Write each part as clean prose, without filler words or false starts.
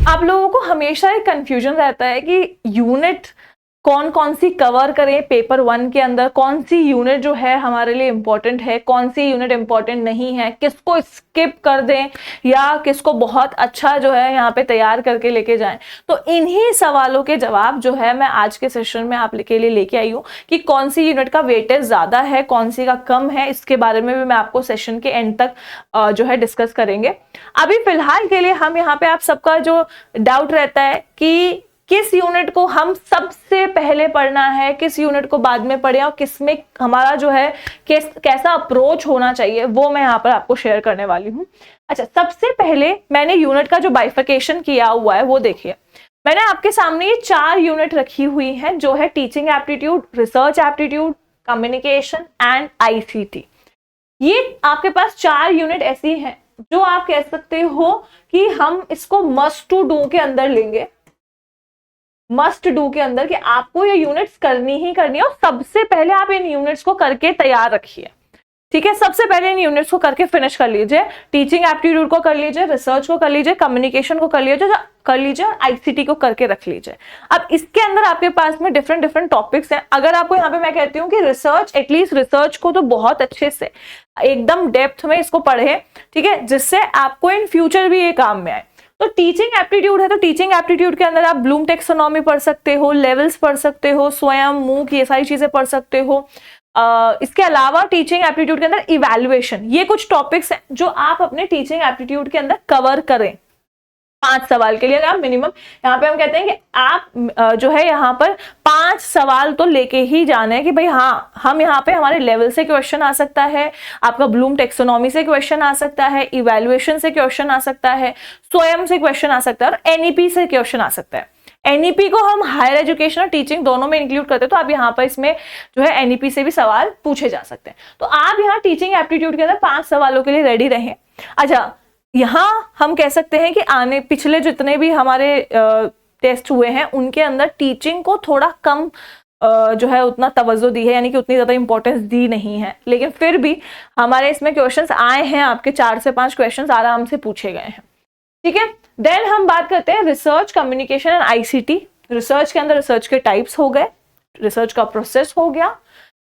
आप लोगों को हमेशा एक कंफ्यूजन रहता है कि यूनिट कौन कौन सी कवर करें पेपर 1 के अंदर, कौन सी यूनिट जो है हमारे लिए इंपॉर्टेंट है, कौन सी यूनिट इंपॉर्टेंट नहीं है, किसको स्किप कर दें या किसको बहुत अच्छा जो है यहाँ पे तैयार करके लेके जाएं। तो इन्हीं सवालों के जवाब जो है मैं आज के सेशन में आप के लिए लेके आई हूँ कि कौन सी यूनिट का वेटेज ज्यादा है, कौन सी का कम है, इसके बारे में भी मैं आपको सेशन के एंड तक जो है डिस्कस करेंगे। अभी फिलहाल के लिए हम यहाँ पे आप सबका जो डाउट रहता है कि किस यूनिट को हम सबसे पहले पढ़ना है, किस यूनिट को बाद में पढ़े और किस में हमारा जो है कैसा अप्रोच होना चाहिए, वो मैं यहाँ पर आपको शेयर करने वाली हूँ। अच्छा, सबसे पहले मैंने यूनिट का जो बाइफिकेशन किया हुआ है वो देखिए। मैंने आपके सामने ये 4 यूनिट रखी हुई हैं जो है teaching aptitude, research aptitude, communication and ICT. ये आपके पास 4 यूनिट ऐसी हैं जो आप कह सकते हो कि हम इसको मस्ट टू डू के अंदर लेंगे, मस्ट डू के अंदर, कि आपको ये यूनिट्स करनी ही करनी है और सबसे पहले आप इन यूनिट्स को करके तैयार रखिए। ठीक है, सबसे पहले इन यूनिट्स को करके फिनिश कर लीजिए। टीचिंग एप्टीट्यूड को कर लीजिए, रिसर्च को कर लीजिए, कम्युनिकेशन को कर लीजिए और आईसीटी को करके रख लीजिए। अब इसके अंदर आपके पास में डिफरेंट टॉपिक्स हैं। अगर आपको यहाँ पे मैं कहती हूँ कि रिसर्च, एटलीस्ट रिसर्च को तो बहुत अच्छे से एकदम डेप्थ में इसको पढ़े, ठीक है, जिससे आपको इन फ्यूचर भी ये काम में आए। तो टीचिंग एप्टीट्यूड है, तो टीचिंग एप्टीट्यूड के अंदर आप ब्लूम टेक्सोनॉमी पढ़ सकते हो, लेवल्स पढ़ सकते हो, स्वयं, मूक, ये सारी चीजें पढ़ सकते हो। इसके अलावा टीचिंग एप्टीट्यूड के अंदर इवैल्यूएशन, ये कुछ टॉपिक्स हैं जो आप अपने टीचिंग एप्टीट्यूड के अंदर कवर करें 5 सवाल के लिए। आप मिनिमम यहाँ पे हम कहते हैं कि आप जो है यहाँ पर 5 सवाल तो लेके ही जाने हैं कि भाई हाँ, हम यहाँ पे हमारे लेवल से क्वेश्चन आ सकता है, आपका ब्लूम टेक्सोनॉमी से क्वेश्चन आ सकता है, इवैल्यूएशन से क्वेश्चन आ सकता है, स्वयं से क्वेश्चन आ सकता है और एनईपी से क्वेश्चन आ सकता है। एनईपी को हम हायर एजुकेशन और टीचिंग दोनों में इंक्लूड करते हैं, तो आप यहाँ पर इसमें जो है एनईपी से भी सवाल पूछे जा सकते हैं। तो आप यहाँ टीचिंग एप्टीट्यूड के अंदर 5 सवालों के लिए रेडी रहें। अच्छा, यहाँ हम कह सकते हैं कि पिछले जितने भी हमारे टेस्ट हुए हैं उनके अंदर टीचिंग को थोड़ा कम जो है उतना तवज्जो दी है, यानी कि उतनी ज्यादा इंपॉर्टेंस दी नहीं है, लेकिन फिर भी हमारे इसमें क्वेश्चंस आए हैं, आपके 4 से 5 क्वेश्चंस आराम से पूछे गए हैं। ठीक है, देन हम बात करते हैं research, communication and ICT. Research के अंदर रिसर्च के टाइप्स हो गए, रिसर्च का प्रोसेस हो गया,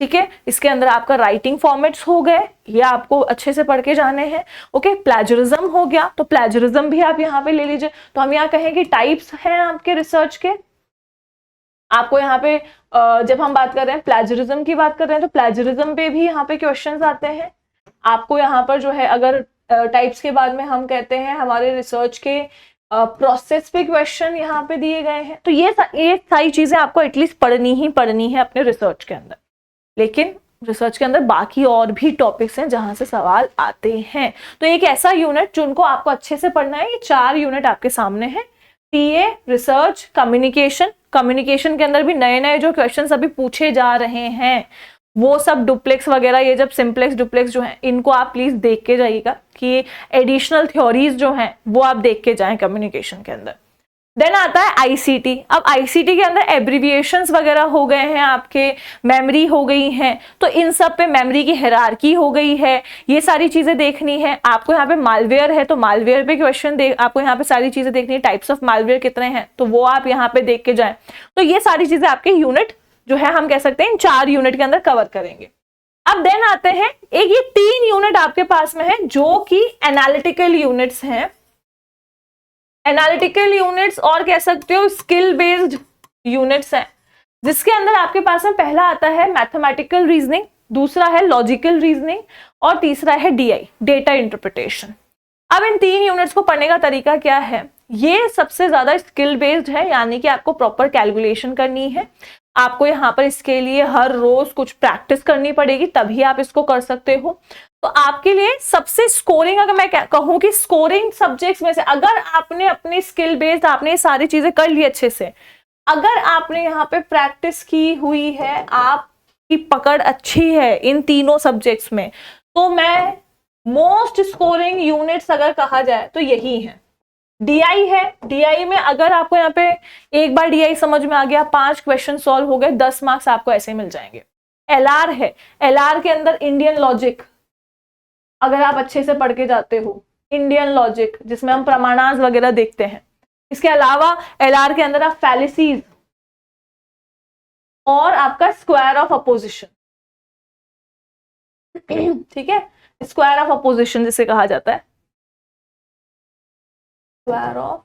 ठीक है, इसके अंदर आपका राइटिंग फॉर्मेट्स हो गए, ये आपको अच्छे से पढ़ के जाने हैं। ओके, प्लेजरिज्म हो गया, तो प्लेजरिज्म भी आप यहाँ पे ले लीजिए। तो हम यहाँ कहें कि टाइप्स हैं आपके रिसर्च के। आपको यहाँ पे जब हम बात कर रहे हैं प्लेजरिज्म की बात कर रहे हैं, तो प्लेजरिज्म पे भी यहाँ पे क्वेश्चंस आते हैं। आपको यहाँ पर जो है अगर टाइप्स के बाद में हम कहते हैं हमारे रिसर्च के प्रोसेस पे क्वेश्चन यहाँ पे दिए गए हैं। तो ये सारी चीजें आपको एटलीस्ट पढ़नी ही पढ़नी है अपने रिसर्च के अंदर। लेकिन रिसर्च के अंदर बाकी और भी टॉपिक्स हैं जहां से सवाल आते हैं। तो एक ऐसा यूनिट जिनको आपको अच्छे से पढ़ना है, ये 4 यूनिट आपके सामने हैं, टीए, रिसर्च, कम्युनिकेशन। कम्युनिकेशन के अंदर भी नए नए जो क्वेश्चंस अभी पूछे जा रहे हैं वो सब डुप्लेक्स वगैरह, ये जब सिंप्लेक्स डुप्लेक्स जो हैं इनको आप प्लीज देख के जाइएगा कि एडिशनल थ्योरीज जो हैं वो आप देख के जाएं कम्युनिकेशन के अंदर। देन आता है आईसीटी। अब आईसीटी के अंदर एब्रिविएशंस वगैरह हो गए हैं, आपके मेमोरी हो गई हैं, तो इन सब पे मेमोरी की हायरार्की हो गई है, ये सारी चीजें देखनी है। आपको यहाँ पे मालवेयर है तो मालवेयर पे क्वेश्चन आपको यहाँ पे सारी चीजें देखनी है, टाइप्स ऑफ मालवेयर कितने हैं तो वो आप यहाँ पे देख के जाएं। तो ये सारी चीजें आपके यूनिट जो है हम कह सकते हैं इन 4 यूनिट के अंदर कवर करेंगे। अब देन आते हैं एक ये 3 यूनिट आपके पास में है जो कि एनालिटिकल यूनिट्स हैं। एनालिटिकल यूनिट्स और कह सकते हो स्किल बेस्ड यूनिट्स हैं, जिसके अंदर आपके पास में पहला आता है मैथमेटिकल रीजनिंग, दूसरा है लॉजिकल रीजनिंग और तीसरा है डीआई, डेटा इंटरप्रिटेशन। अब इन 3 यूनिट्स को पढ़ने का तरीका क्या है? ये सबसे ज्यादा स्किल बेस्ड है, यानी कि आपको प्रॉपर कैलकुलेशन करनी है। आपको यहाँ पर इसके लिए हर रोज कुछ प्रैक्टिस करनी पड़ेगी, तभी आप इसको कर सकते हो। तो आपके लिए सबसे स्कोरिंग, अगर मैं कहूँ कि स्कोरिंग सब्जेक्ट्स में से, अगर आपने अपनी स्किल बेस्ड आपने ये सारी चीजें कर ली अच्छे से, अगर आपने यहाँ पे प्रैक्टिस की हुई है, आपकी पकड़ अच्छी है इन तीनों सब्जेक्ट्स में, तो मैं मोस्ट स्कोरिंग यूनिट्स अगर कहा जाए तो यही है। डीआई है, डीआई में अगर आपको यहाँ पे एक बार डीआई समझ में आ गया, 5 क्वेश्चन सॉल्व हो गए, 10 मार्क्स आपको ऐसे मिल जाएंगे। एलआर है, एलआर के अंदर इंडियन लॉजिक, अगर आप अच्छे से पढ़ के जाते हो, इंडियन लॉजिक जिसमें हम प्रमाणांश वगैरह देखते हैं, इसके अलावा LR के अंदर आप फैलिसीज और आपका स्क्वायर ऑफ अपोजिशन, ठीक है, स्क्वायर ऑफ अपोजिशन जिसे कहा जाता है, स्क्वायर ऑफ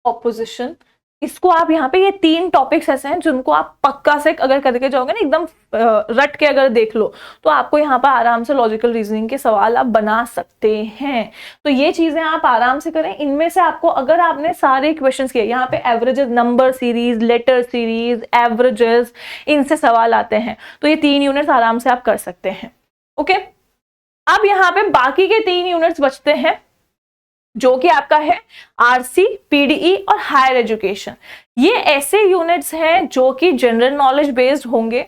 ऑपोजिशन, इसको आप यहाँ पे, ये 3 टॉपिक्स ऐसे हैं जिनको आप पक्का से अगर करके जाओगे ना, एकदम रट के अगर देख लो तो आपको यहाँ पर आराम से लॉजिकल रीजनिंग के सवाल आप बना सकते हैं। तो ये चीजें आप आराम से करें। इनमें से आपको अगर आपने सारे क्वेश्चंस किए, यहाँ पे averages, number series, letter series, averages, इनसे सवाल आते हैं, तो ये 3 यूनिट्स आराम से आप कर सकते हैं। ओके, अब यहाँ पे बाकी के 3 यूनिट्स बचते हैं जो कि आपका है आरसी, पीडीई और हायर एजुकेशन। ये ऐसे यूनिट्स हैं जो कि जनरल नॉलेज बेस्ड होंगे।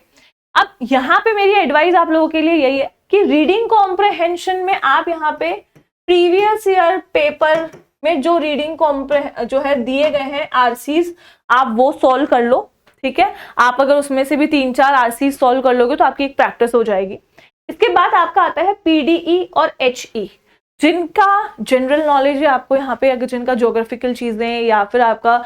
अब यहाँ पे मेरी एडवाइस आप लोगों के लिए यही है कि रीडिंग कॉम्प्रहेंशन में आप यहाँ पे प्रीवियस ईयर पेपर में जो रीडिंग जो है दिए गए हैं आरसीज, आप वो सॉल्व कर लो, ठीक है। आप अगर उसमें से भी 3-4 आरसीज सॉल्व कर लोगे तो आपकी एक प्रैक्टिस हो जाएगी। इसके बाद आपका आता है पीडीई और एचई, जिनका जनरल नॉलेज है आपको यहाँ पे, अगर जिनका ज्योग्राफिकल चीजें या फिर आपका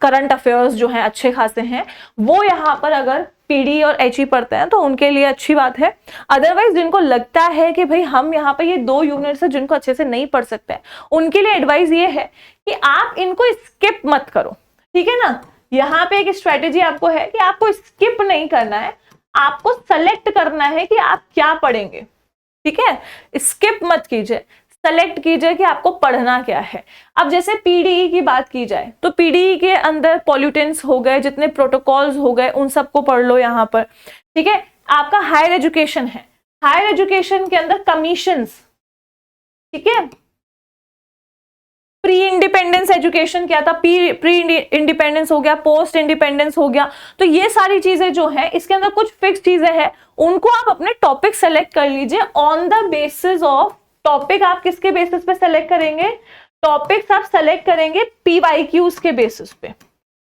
करंट अफेयर्स जो है अच्छे खासे हैं, वो यहाँ पर अगर पीडी और एचई पढ़ते हैं तो उनके लिए अच्छी बात है। अदरवाइज जिनको लगता है कि भाई हम यहाँ पे ये 2 यूनिट्स है जिनको अच्छे से नहीं पढ़ सकते हैं, उनके लिए एडवाइस ये है कि आप इनको स्किप मत करो, ठीक है ना। यहाँ पे एक स्ट्रेटेजी आपको है कि आपको स्किप नहीं करना है, आपको सेलेक्ट करना है कि आप क्या पढ़ेंगे, ठीक है। स्किप मत कीजिए, सेलेक्ट कीजिए कि आपको पढ़ना क्या है। अब जैसे पीडीई की बात की जाए तो पीडीई के अंदर पॉल्यूटेंट्स हो गए, जितने प्रोटोकॉल्स हो गए, उन सबको पढ़ लो यहाँ पर, ठीक है। आपका हायर एजुकेशन है, हायर एजुकेशन के अंदर कमीशंस, ठीक है। प्री इंडिपेंडेंस एजुकेशन क्या था, प्री इंडिपेंडेंस हो गया, पोस्ट इंडिपेंडेंस हो गया। तो ये सारी चीजें जो है इसके अंदर कुछ फिक्स चीजें हैं, उनको आप अपने टॉपिक सेलेक्ट कर लीजिए on the basis of topic. आप किसके बेसिस पे सेलेक्ट करेंगे, टॉपिक्स आप सेलेक्ट करेंगे पीवाईक्यूज के बेसिस पे।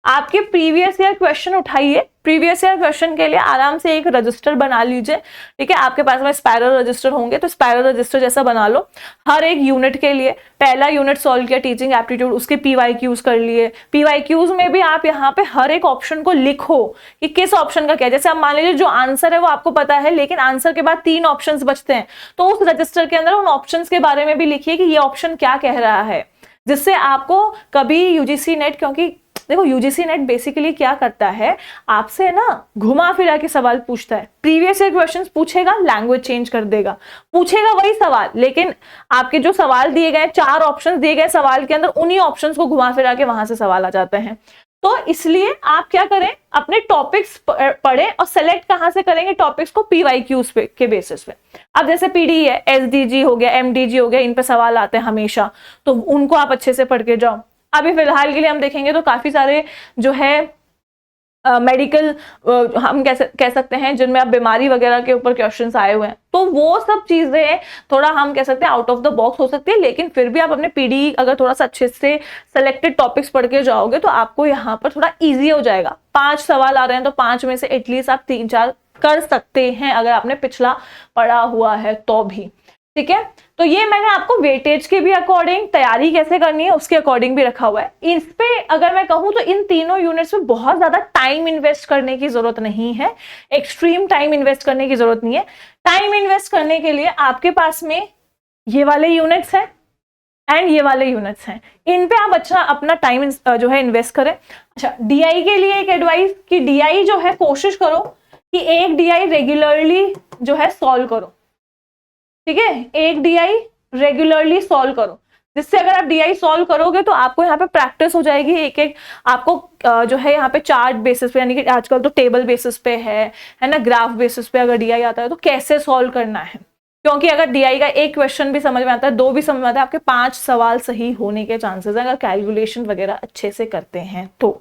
आपके प्रीवियस ईयर क्वेश्चन उठाइए, प्रीवियस ईयर क्वेश्चन के लिए आराम से एक रजिस्टर बना लीजिए, ठीक है। आपके पास में स्पाइरल रजिस्टर होंगे तो स्पाइरल रजिस्टर जैसा बना लो। हर एक यूनिट के लिए पहला यूनिट सॉल्व किया टीचिंग एप्टीट्यूड, उसके पीवाईक्यूज कर लिए। पीवाईक्यूज में भी आप यहाँ पे हर एक ऑप्शन को लिखो कि किस ऑप्शन का क्या है। जैसे आप मान लीजिए जो आंसर है वो आपको पता है, लेकिन आंसर के बाद 3 ऑप्शन बचते हैं, तो उस रजिस्टर के अंदर उन ऑप्शन के बारे में भी लिखिए कि ये ऑप्शन क्या कह रहा है, जिससे आपको कभी यूजीसी नेट, क्योंकि देखो यूजीसी नेट बेसिकली क्या करता है, आपसे ना घुमा फिरा के सवाल पूछता है। प्रीवियस ईयर क्वेश्चंस पूछेगा, लैंग्वेज चेंज कर देगा, पूछेगा वही सवाल, लेकिन आपके जो सवाल दिए गए, 4 ऑप्शंस दिए गए सवाल के अंदर, उन्हीं ऑप्शंस को घुमा फिरा के वहां से सवाल आ जाते हैं। तो इसलिए आप क्या करें, अपने टॉपिक्स पढ़े और सेलेक्ट कहां से करेंगे, टॉपिक्स को पीवाईक्यूज के बेसिस पे। अब जैसे पीडी है, एसडीजी हो गया, एमडीजी हो गया, इन पे सवाल आते हैं हमेशा, तो उनको आप अच्छे से पढ़ के जाओ। अभी फिलहाल के लिए हम देखेंगे तो काफी सारे जो है मेडिकल हम कह सकते हैं जिनमें आप बीमारी वगैरह के ऊपर क्वेश्चंस आए हुए हैं, तो वो सब चीजें थोड़ा हम कह सकते हैं आउट ऑफ द बॉक्स हो सकती है, लेकिन फिर भी आप अपने पीडी अगर थोड़ा सा अच्छे से सेलेक्टेड टॉपिक्स पढ़ के जाओगे तो आपको यहाँ पर थोड़ा इजी हो जाएगा। 5 सवाल आ रहे हैं तो 5 में से एटलीस्ट आप 3-4 कर सकते हैं अगर आपने पिछला पढ़ा हुआ है तो भी, ठीक है। तो ये मैंने आपको वेटेज के भी अकॉर्डिंग तैयारी कैसे करनी है उसके अकॉर्डिंग भी रखा हुआ है। इस पे अगर मैं कहूं तो इन तीनों यूनिट्स में बहुत ज्यादा टाइम इन्वेस्ट करने की जरूरत नहीं है, एक्सट्रीम टाइम इन्वेस्ट करने की जरूरत नहीं है। टाइम इन्वेस्ट करने के लिए आपके पास में ये वाले यूनिट्स हैं एंड ये वाले यूनिट्स हैं, इन पे आप अच्छा अपना टाइम जो है इन्वेस्ट करें। अच्छा, डीआई के लिए एक एडवाइस कि डीआई जो है कोशिश करो कि एक डीआई रेगुलरली जो है सॉल्व करो, ठीक है। एक डीआई रेगुलरली सॉल्व करो, जिससे अगर आप डीआई सॉल्व करोगे तो आपको यहाँ पे प्रैक्टिस हो जाएगी। एक आपको जो है यहाँ पे चार्ट बेसिस पे, यानी कि आजकल तो टेबल बेसिस पे है ना, ग्राफ बेसिस पे अगर डीआई आता है तो कैसे सॉल्व करना है, क्योंकि अगर डीआई का एक क्वेश्चन भी समझ में आता है, 2 भी समझ में आता है, आपके 5 सवाल सही होने के चांसेस है अगर कैलकुलेशन वगैरह अच्छे से करते हैं तो,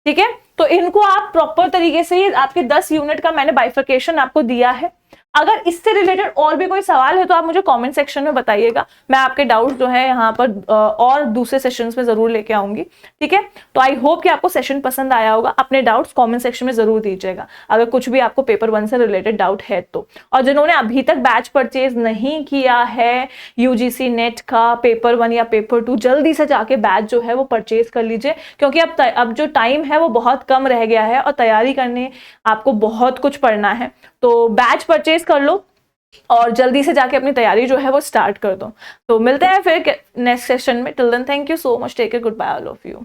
ठीक है। तो इनको आप प्रॉपर तरीके से, आपके 10 यूनिट का मैंने बाइफर्केशन आपको दिया है, अगर इससे रिलेटेड और भी कोई सवाल है तो आप मुझे कमेंट सेक्शन में बताइएगा, मैं आपके डाउट्स जो है यहाँ पर और दूसरे सेशंस में जरूर लेके आऊंगी, ठीक है। तो आई होप कि आपको सेशन पसंद आया होगा। अपने डाउट्स कमेंट सेक्शन में जरूर दीजिएगा अगर कुछ भी आपको पेपर 1 से रिलेटेड डाउट है तो। और जिन्होंने अभी तक बैच परचेज नहीं किया है यूजीसी नेट का पेपर 1 या पेपर 2, जल्दी से जाके बैच जो है वो परचेज कर लीजिए, क्योंकि अब जो टाइम है वो बहुत कम रह गया है और तैयारी करने आपको बहुत कुछ पढ़ना है। तो बैच परचेज कर लो और जल्दी से जाके अपनी तैयारी जो है वो स्टार्ट कर दो। तो मिलते हैं फिर नेक्स्ट सेशन में। Till then thank you so much, take care, good bye all of you.